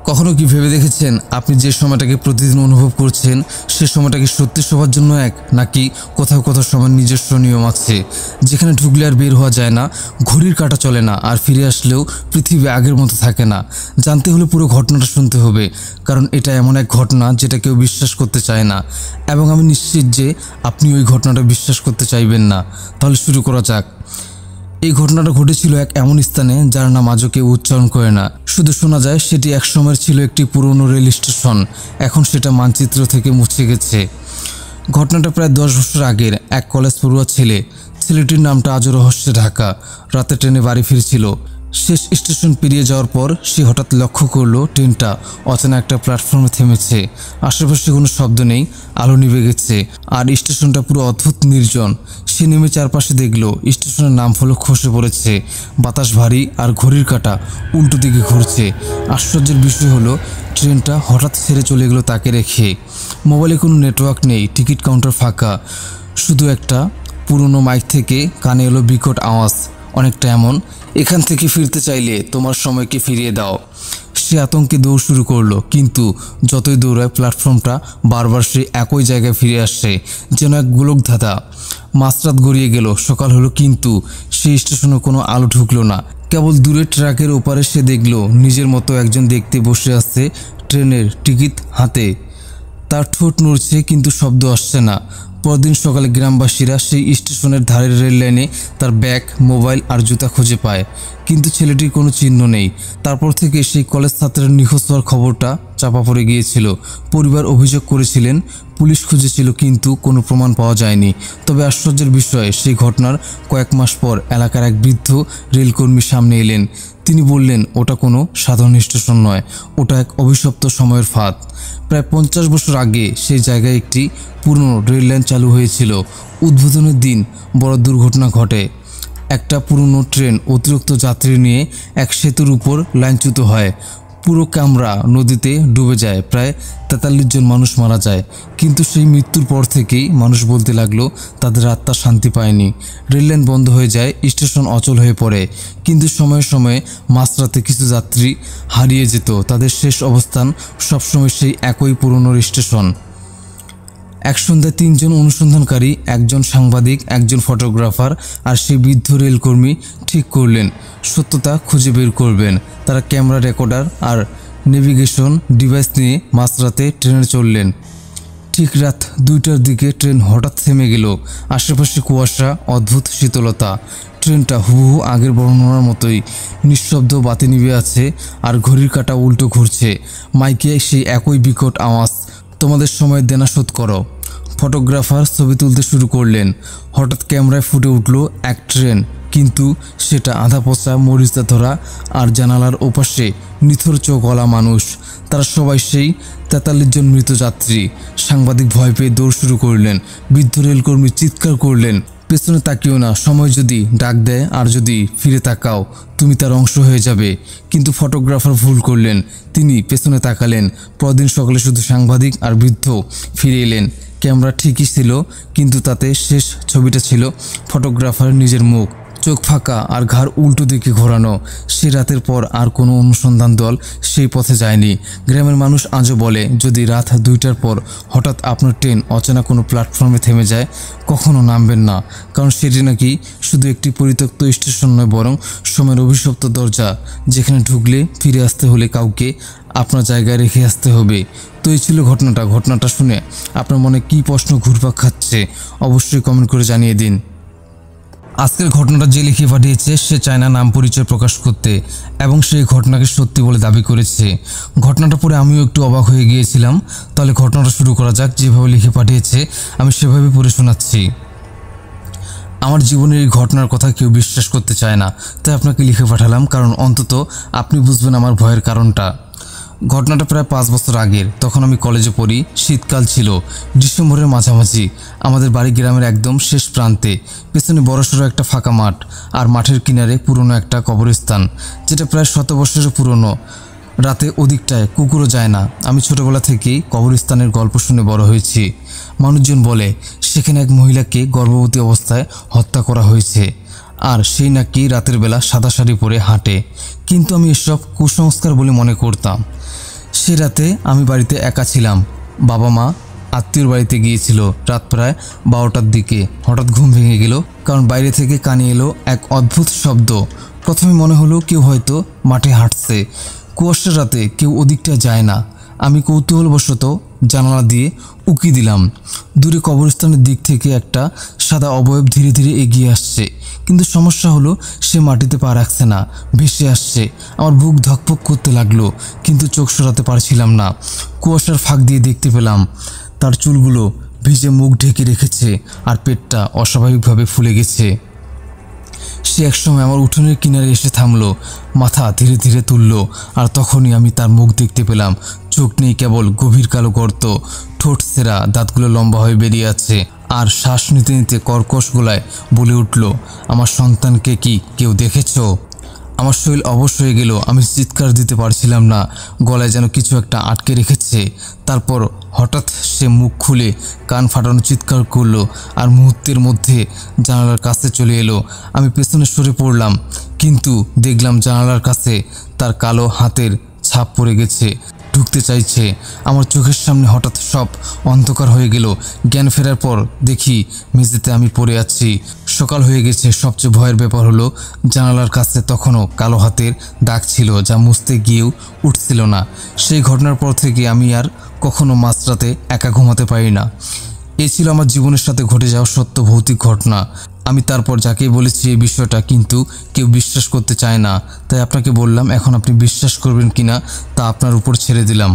কখনো কি ভেবে দেখেছেন আপনি যে সময়টাকে প্রতিদিন অনুভব করছেন সে সময়টা কি সত্যি সবার জন্য এক, নাকি কোথাও কোথাও সময় নিজস্ব নিয়ম আছে যেখানে ঢুকলে আর বের হওয়া যায় না, ঘড়ির কাঁটা চলে না, আর ফিরে আসলেও পৃথিবী আগের মতো থাকে না? জানতে হলে পুরো ঘটনাটা শুনতে হবে, কারণ এটা এমন এক ঘটনা যেটা কেউ বিশ্বাস করতে চায় না, এবং আমি নিশ্চিত যে আপনি ওই ঘটনাটা বিশ্বাস করতে চাইবেন না। তাহলে শুরু করা যাক। এই ঘটনাটা ঘটেছিল এক এমন স্থানে যার নাম আজও কেউ উচ্চারণ করে না, শুধু শোনা যায় সেটি একসময় ছিল একটি পুরনো রেল স্টেশন। এখন সেটা মানচিত্র থেকে মুছে গেছে। ঘটনাটা প্রায় 10 বছর আগের। এক কলেজ পড়ুয়া ছেলেটির নামটা আজও রহস্যে ঢাকা। রাতে ট্রেনে বাড়ি ফিরছিল। শেষ স্টেশন পেরিয়ে যাওয়ার পর সে হঠাৎ লক্ষ্য করলো ট্রেনটা অচেনা একটা প্ল্যাটফর্মে থেমেছে। আশেপাশে কোনো শব্দ নেই, আলো নিভে গেছে, আর স্টেশনটা পুরো অদ্ভুত নির্জন। সে নেমে চারপাশে দেখলো স্টেশনের নাম ফলক খসে পড়েছে, বাতাস ভারী, আর ঘড়ির কাঁটা উল্টো দিকে ঘুরছে। আশ্চর্যের বিষয় হলো ট্রেনটা হঠাৎ ছেড়ে চলে গেলো তাকে রেখে। মোবাইলে কোনো নেটওয়ার্ক নেই, টিকিট কাউন্টার ফাঁকা, শুধু একটা পুরনো মাইক থেকে কানে এলো বিকট আওয়াজ, অনেকটা এমন, এখান থেকে ফিরতে চাইলে তোমার সময়কে ফিরিয়ে দাও। সে আতঙ্কে দৌড় শুরু করলো, কিন্তু যতই দৌড়ায় প্ল্যাটফর্মটা বারবার সে একই জায়গায় ফিরে আসছে, যেন এক গোলকধাঁধা। মাঝরাত গড়িয়ে গেল, সকাল হলো, কিন্তু সেই স্টেশনে কোনো আলো ঢুকলো না। কেবল দূরে ট্রাকের ওপারে সে দেখলো নিজের মতো একজন দেখতে বসে আছে ট্রেনের টিকিট হাতে। তার ঠোঁট নড়ছে, কিন্তু শব্দ আসছে না। পরদিন সকালে গ্রামবাসীরা সেই স্টেশনের ধারের রেল লাইনে তার ব্যাগ, মোবাইল আর জুতা খুঁজে পায়, কিন্তু ছেলেটির কোনো চিহ্ন নেই। তারপর থেকে সেই কলেজ ছাত্রের নিখোঁজ হওয়ার খবরটা চাপা পড়ে গিয়েছিল। পরিবার অভিযোগ করেছিলেন, পুলিশ খুঁজেছিল, কিন্তু কোনো প্রমাণ পাওয়া যায়নি। তবে আশ্চর্যের বিষয়, সেই ঘটনার কয়েক মাস পর এলাকার এক বৃদ্ধ রেলকর্মী সামনে এলেন। তিনি বললেন ওটা কোনো সাধারণ স্টেশন নয়, ওটা এক অভিশপ্ত সময়ের ফাঁদ। প্রায় 50 বছর আগে সেই জায়গায় একটি পুরনো রেল লাইন চালু হয়েছিল। উদ্বোধনের দিন বড় দুর্ঘটনা ঘটে। একটা পুরনো ট্রেন অতিরিক্ত যাত্রী নিয়ে এক সেতুর উপর লাইনচ্যুত হয়। পুরো কামরা নদীতে ডুবে যায়, প্রায় 43 জন মানুষ মারা যায়। কিন্তু সেই মৃত্যুর পর থেকেই মানুষ বলতে লাগলো তাদের আত্মা শান্তি পায়নি। রেললাইন বন্ধ হয়ে যায়, স্টেশন অচল হয়ে পড়ে, কিন্তু সময়ে সময়ে মাঝরাতে কিছু যাত্রী হারিয়ে যেত। তাদের শেষ অবস্থান সবসময় সেই একই পুরনো স্টেশন। এক সন্ধ্যায় 3 জন অনুসন্ধানকারী, একজন সাংবাদিক, একজন ফটোগ্রাফার আর সেই বৃদ্ধ রেলকর্মী ঠিক করলেন সত্যতা খুঁজে বের করবেন। তারা ক্যামেরা, রেকর্ডার আর নেভিগেশন ডিভাইস নিয়ে মাঝরাতে ট্রেনে চললেন। ঠিক রাত 2টার দিকে ট্রেন হঠাৎ থেমে গেল। আশেপাশে কুয়াশা, অদ্ভুত শীতলতা। ট্রেনটা হুবহু আগের বর্ণনার মতোই নিঃশব্দ, বাতি নিভে আছে, আর ঘড়ির কাঁটা উল্টো ঘুরছে। মাইকে সেই একই বিকট আওয়াজ, তোমাদের সময় দেনা শোধ করো। ফটোগ্রাফার ছবি তুলতে শুরু করলেন। হঠাৎ ক্যামেরায় ফুটে উঠল এক ট্রেন, কিন্তু সেটা আধা পচা, মরিচা ধরা, আর জানালার ওপাশে নিথর চোখওয়ালা মানুষ। তারা সবাই সেই 43 জন মৃত যাত্রী। সাংবাদিক ভয় পেয়ে দৌড় শুরু করলেন। বৃদ্ধ রেলকর্মী চিৎকার করলেন, পেছনে তাকিও না, সময় যদি ডাক দেয় আর যদি ফিরে তাকাও তুমি তার অংশ হয়ে যাবে। কিন্তু ফটোগ্রাফার ভুল করলেন, তিনি পেছনে তাকালেন। পরদিন সকালে শুধু সাংবাদিক আর বৃদ্ধ ফিরে এলেন। ক্যামেরা ঠিকই ছিল, কিন্তু তাতে শেষ ছবিটা ছিল ফটোগ্রাফারের নিজের মুখ, চোখ ফাঁকা আর ঘাড় উল্টো দিকে ঘোরানো। সে রাতের পর আর কোনো অনুসন্ধান দল সেই পথে যায়নি। গ্রামের মানুষ আজও বলে, যদি রাত 2টার পর হঠাৎ আপনার ট্রেন অচেনা কোনো প্ল্যাটফর্মে থেমে যায়, কখনো নামবেন না, কারণ সেটি নাকি শুধু একটি পরিত্যক্ত স্টেশন নয়, বরং সময়ের অভিশপ্ত দরজা, যেখানে ঢুকলে ফিরে আসতে হলে কাউকে আপনার জায়গায় রেখে আসতে হবে। তো এই ছিল ঘটনাটা শুনে আপনার মনে কী প্রশ্ন ঘুরপাক খাচ্ছে অবশ্যই কমেন্ট করে জানিয়ে দিন। আজকের ঘটনাটা যে লিখে পাঠিয়েছে সে চায় না নাম পরিচয় প্রকাশ করতে, এবং সেই ঘটনাকে সত্যি বলে দাবি করেছে। ঘটনাটা পরে আমিও একটু অবাক হয়ে গিয়েছিলাম। তাহলে ঘটনাটা শুরু করা যাক। যেভাবে লিখে পাঠিয়েছে আমি সেভাবে পড়ে শোনাচ্ছি। আমার জীবনের এই ঘটনার কথা কেউ বিশ্বাস করতে চায় না, তাই আপনাকে লিখে পাঠালাম, কারণ অন্তত আপনি বুঝবেন আমার ভয়ের কারণটা। ঘটনাটা প্রায় 5 বছর আগের। তখন আমি কলেজে পড়ি। শীতকাল ছিল, ডিসেম্বরের মাঝামাঝি। আমাদের বাড়ি গ্রামের একদম শেষ প্রান্তে। পেছনে বড়সড় একটা ফাঁকা মাঠ, আর মাঠের কিনারে পুরনো একটা কবরস্থান, যেটা প্রায় 100 বছরের পুরনো। রাতে ওদিকটায় কুকুরও যায় না। আমি ছোটবেলা থেকেই কবরস্থানের গল্প শুনে বড় হয়েছি। মানুষজন বলে সেখানে এক মহিলাকে গর্ভবতী অবস্থায় হত্যা করা হয়েছে, আর সেই নাকি রাতের বেলা সাদা শাড়ি পরে হাঁটে। কিন্তু আমি এসব কুসংস্কার বলে মনে করতাম। সে রাতে আমি বাড়িতে একা ছিলাম। বাবা মা আত্মীয়র বাড়িতে গিয়েছিল। রাত প্রায় 12টার দিকে হঠাৎ ঘুম ভেঙে গেল, কারণ বাইরে থেকে কানে এলো এক অদ্ভুত শব্দ। প্রথমে মনে হলো কেউ হয়তো মাঠে হাঁটছে। কুয়াশার রাতে কেউ ওদিকটা যায় না। আমি কৌতূহলবশত জানালা দিয়ে উকি দিলাম। দূরে কবরস্থানের দিক থেকে একটা সাদা অবয়ব ধীরে ধীরে এগিয়ে আসছে, কিন্তু সমস্যা হলো সে মাটিতে পা রাখছে না, ভেসে আসছে। আমার বুক ধকপক করতে লাগলো, কিন্তু চোখ সরাতে পারছিলাম না। কুয়াশার ফাঁক দিয়ে দেখতে পেলাম তার চুলগুলো ভিজে মুখ ঢেকে রেখেছে আর পেটটা অস্বাভাবিকভাবে ফুলে গেছে। সে একসময় আমার উঠোনের কিনারে এসে থামলো, মাথা ধীরে ধীরে তুললো, আর তখনই আমি তার মুখ দেখতে পেলাম। চোখ নেই, কেবল গভীর কালো গর্ত, ঠোঁট ছেঁড়া, দাঁতগুলো লম্বা হয়ে বেরিয়ে আছে, আর শ্বাস নিতে নিতে কর্কশ গলায় বলে উঠল, আমার সন্তানকে কি কেউ দেখেছ? আমার শরীর অবশ হয়ে গেল। আমি চিৎকার দিতে পারছিলাম না, গলায় যেন কিছু একটা আটকে রেখেছে। তারপর হঠাৎ সে মুখ খুলে কান ফাটানো চিৎকার করলো, আর মুহূর্তের মধ্যে জানালার কাছে চলে এলো। আমি পেছনে সরে পড়লাম, কিন্তু দেখলাম জানালার কাছে তার কালো হাতের ছাপ পড়ে গেছে, ঢুকতে চাইছে। আমার চোখের সামনে হঠাৎ সব অন্ধকার হয়ে গেল। জ্ঞান ফেরার পর দেখি মেঝেতে আমি পড়ে আছি। সকাল হয়ে গেছে। সবচেয়ে ভয়ের ব্যাপার হলো জানালার কাছে তখনও কালো হাতের দাগ ছিল, যা মুছতে গিয়েও উঠছিল না। সেই ঘটনার পর থেকে আমি আর কখনো মাঝরাতে একা ঘুমাতে পারি না। এই ছিল আমার জীবনের সাথে ঘটে যাওয়া সত্য ভৌতিক ঘটনা। আমি তারপর যাকেই বলেছি এই বিষয়টা, কিন্তু কেউ বিশ্বাস করতে চায় না। তাই আপনাকে বললাম, এখন আপনি বিশ্বাস করবেন কিনা তা আপনার উপর ছেড়ে দিলাম।